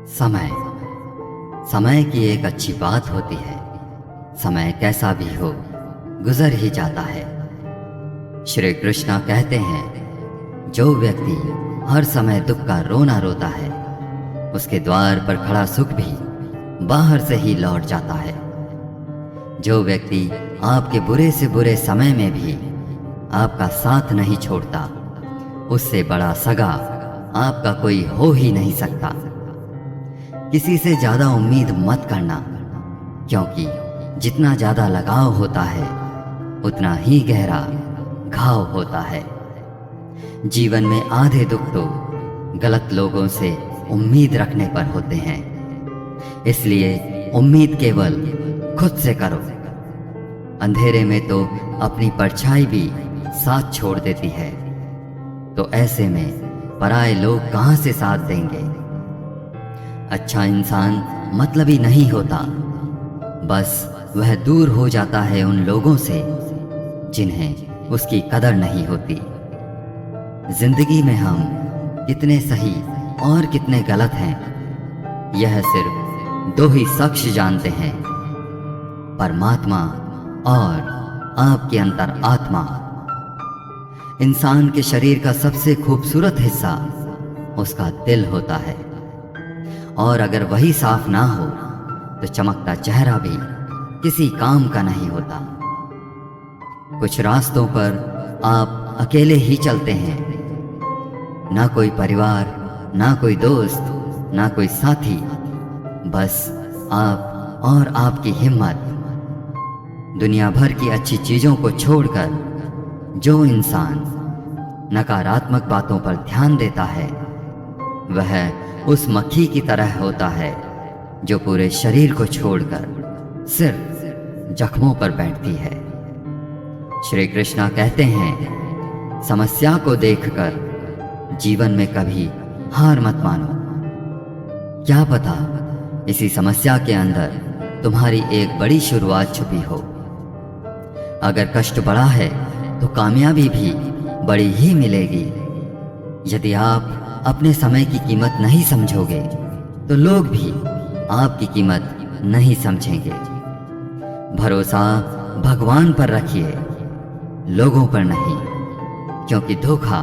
समय समय की एक अच्छी बात होती है। समय कैसा भी हो गुजर ही जाता है। श्री कृष्ण कहते हैं, जो व्यक्ति हर समय दुख का रोना रोता है, उसके द्वार पर खड़ा सुख भी बाहर से ही लौट जाता है। जो व्यक्ति आपके बुरे से बुरे समय में भी आपका साथ नहीं छोड़ता, उससे बड़ा सगा आपका कोई हो ही नहीं सकता। किसी से ज्यादा उम्मीद मत करना, क्योंकि जितना ज्यादा लगाव होता है उतना ही गहरा घाव होता है। जीवन में आधे दुख तो गलत लोगों से उम्मीद रखने पर होते हैं, इसलिए उम्मीद केवल खुद से करो। अंधेरे में तो अपनी परछाई भी साथ छोड़ देती है, तो ऐसे में पराए लोग कहां से साथ देंगे। अच्छा इंसान मतलबी नहीं होता, बस वह दूर हो जाता है उन लोगों से जिन्हें उसकी कदर नहीं होती। जिंदगी में हम कितने सही और कितने गलत हैं, यह सिर्फ दो ही शख्स जानते हैं, परमात्मा और आपकी अंतर आत्मा। इंसान के शरीर का सबसे खूबसूरत हिस्सा उसका दिल होता है, और अगर वही साफ ना हो तो चमकता चेहरा भी किसी काम का नहीं होता। कुछ रास्तों पर आप अकेले ही चलते हैं, ना कोई परिवार, ना कोई दोस्त, ना कोई साथी, बस आप और आपकी हिम्मत। दुनिया भर की अच्छी चीजों को छोड़कर जो इंसान नकारात्मक बातों पर ध्यान देता है, वह उस मक्खी की तरह होता है जो पूरे शरीर को छोड़कर सिर्फ जख्मों पर बैठती है। श्री कृष्ण कहते हैं, समस्या को देखकर जीवन में कभी हार मत मानो। क्या पता इसी समस्या के अंदर तुम्हारी एक बड़ी शुरुआत छुपी हो। अगर कष्ट बड़ा है तो कामयाबी भी बड़ी ही मिलेगी। यदि आप अपने समय की कीमत नहीं समझोगे तो लोग भी आपकी कीमत नहीं समझेंगे। भरोसा भगवान पर रखिए, लोगों पर नहीं, क्योंकि धोखा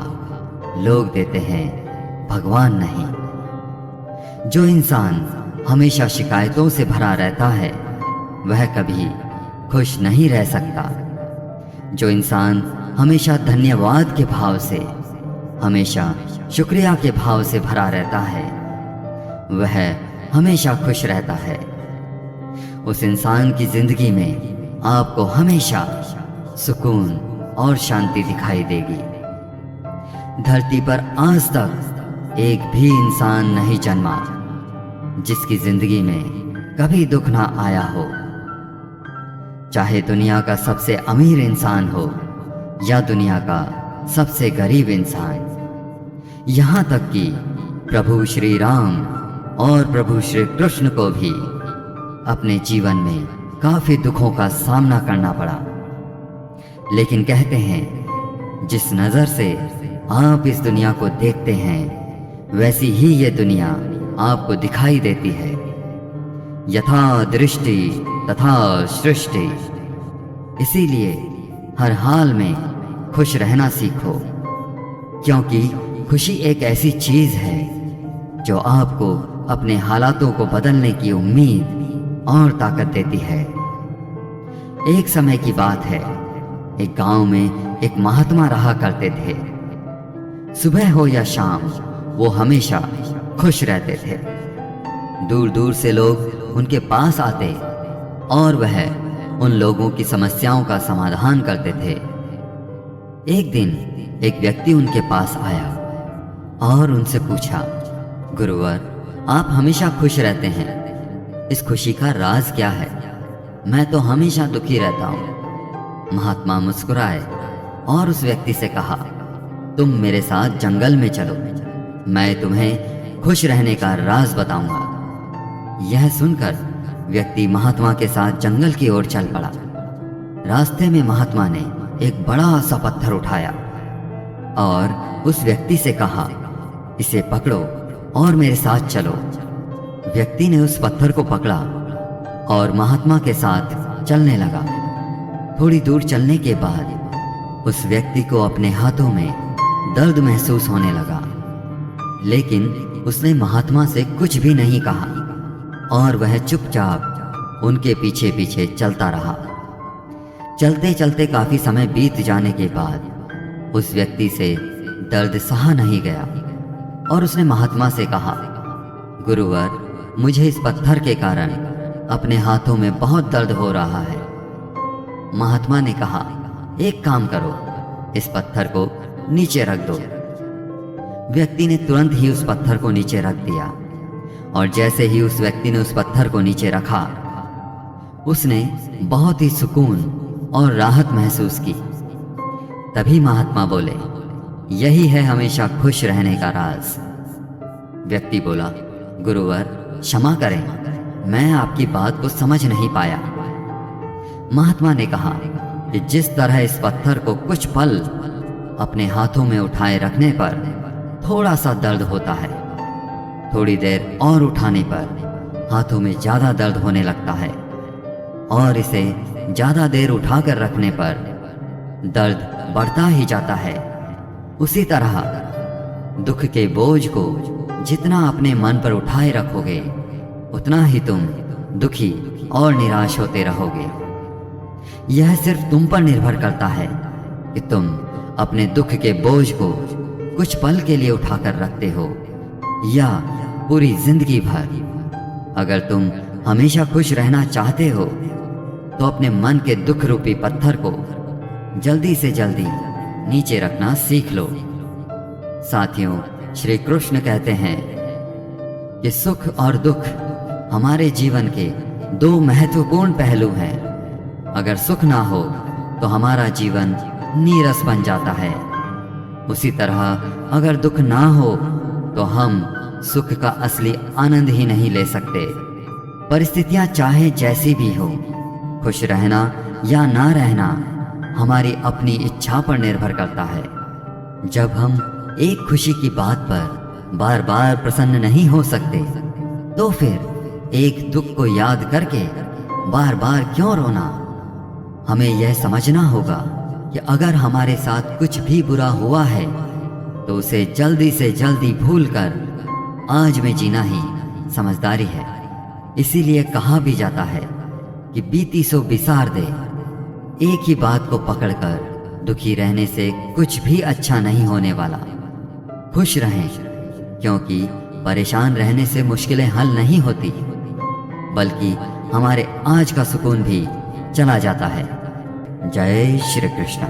लोग देते हैं, भगवान नहीं। जो इंसान हमेशा शिकायतों से भरा रहता है, वह कभी खुश नहीं रह सकता। जो इंसान हमेशा धन्यवाद के भाव से, हमेशा शुक्रिया के भाव से भरा रहता है, वह हमेशा खुश रहता है। उस इंसान की जिंदगी में आपको हमेशा सुकून और शांति दिखाई देगी। धरती पर आज तक एक भी इंसान नहीं जन्मा जिसकी जिंदगी में कभी दुख ना आया हो। चाहे दुनिया का सबसे अमीर इंसान हो या दुनिया का सबसे गरीब इंसान, यहाँ तक कि प्रभु श्री राम और प्रभु श्री कृष्ण को भी अपने जीवन में काफी दुखों का सामना करना पड़ा। लेकिन कहते हैं, जिस नजर से आप इस दुनिया को देखते हैं, वैसी ही ये दुनिया आपको दिखाई देती है। यथा दृष्टि तथा सृष्टि। इसीलिए हर हाल में खुश रहना सीखो, क्योंकि खुशी एक ऐसी चीज है जो आपको अपने हालातों को बदलने की उम्मीद और ताकत देती है। एक समय की बात है, एक गांव में एक महात्मा रहा करते थे। सुबह हो या शाम वो हमेशा खुश रहते थे। दूर दूर से लोग उनके पास आते और वह उन लोगों की समस्याओं का समाधान करते थे। एक दिन एक व्यक्ति उनके पास आया और उनसे पूछा, गुरुवर, आप हमेशा खुश रहते हैं, इस खुशी का राज क्या है? मैं तो हमेशा दुखी रहता हूं। महात्मा मुस्कुराए और उस व्यक्ति से कहा, तुम मेरे साथ जंगल में चलो, मैं तुम्हें खुश रहने का राज बताऊंगा। यह सुनकर व्यक्ति महात्मा के साथ जंगल की ओर चल पड़ा। रास्ते में महात्मा ने एक बड़ा सा पत्थर उठाया और उस व्यक्ति से कहा, इसे पकड़ो और मेरे साथ चलो। व्यक्ति ने उस पत्थर को पकड़ा और महात्मा के साथ चलने लगा। थोड़ी दूर चलने के बाद उस व्यक्ति को अपने हाथों में दर्द महसूस होने लगा, लेकिन उसने महात्मा से कुछ भी नहीं कहा और वह चुपचाप उनके पीछे पीछे चलता रहा। चलते चलते काफी समय बीत जाने के बाद उस व्यक्ति से दर्द सहा नहीं गया और उसने महात्मा से कहा, गुरुवर, मुझे इस पत्थर के कारण अपने हाथों में बहुत दर्द हो रहा है। महात्मा ने कहा, एक काम करो, इस पत्थर को नीचे रख दो। व्यक्ति ने तुरंत ही उस पत्थर को नीचे रख दिया और जैसे ही उस व्यक्ति ने उस पत्थर को नीचे रखा, उसने बहुत ही सुकून और राहत महसूस की। तभी महात्मा बोले, यही है हमेशा खुश रहने का राज। व्यक्ति बोला, गुरुवर, क्षमा करें, मैं आपकी बात को समझ नहीं पाया। महात्मा ने कहा कि जिस तरह इस पत्थर को कुछ पल अपने हाथों में उठाए रखने पर थोड़ा सा दर्द होता है, थोड़ी देर और उठाने पर हाथों में ज्यादा दर्द होने लगता है और इसे ज्यादा देर उठाकर रखने पर दर्द बढ़ता ही जाता है, उसी तरह दुख के बोझ को जितना अपने मन पर उठाए रखोगे उतना ही तुम दुखी और निराश होते रहोगे। यह सिर्फ तुम पर निर्भर करता है कि तुम अपने दुख के बोझ को कुछ पल के लिए उठाकर रखते हो या पूरी जिंदगी भर। अगर तुम हमेशा खुश रहना चाहते हो तो अपने मन के दुख रूपी पत्थर को जल्दी से जल्दी नीचे रखना सीख लो। साथियों, श्री कृष्ण कहते हैं कि सुख और दुख हमारे जीवन के दो महत्वपूर्ण पहलू हैं। अगर सुख ना हो तो हमारा जीवन नीरस बन जाता है, उसी तरह अगर दुख ना हो तो हम सुख का असली आनंद ही नहीं ले सकते। परिस्थितियां चाहे जैसी भी हो, खुश रहना या ना रहना हमारी अपनी इच्छा पर निर्भर करता है। जब हम एक खुशी की बात पर बार बार प्रसन्न नहीं हो सकते तो फिर एक दुख को याद करके बार बार क्यों रोना। हमें यह समझना होगा कि अगर हमारे साथ कुछ भी बुरा हुआ है तो उसे जल्दी से जल्दी भूलकर आज में जीना ही समझदारी है। इसीलिए कहा भी जाता है कि बीती सो बिसार दे। एक ही बात को पकड़कर दुखी रहने से कुछ भी अच्छा नहीं होने वाला। खुश रहें, क्योंकि परेशान रहने से मुश्किलें हल नहीं होती, बल्कि हमारे आज का सुकून भी चला जाता है। जय श्री कृष्ण।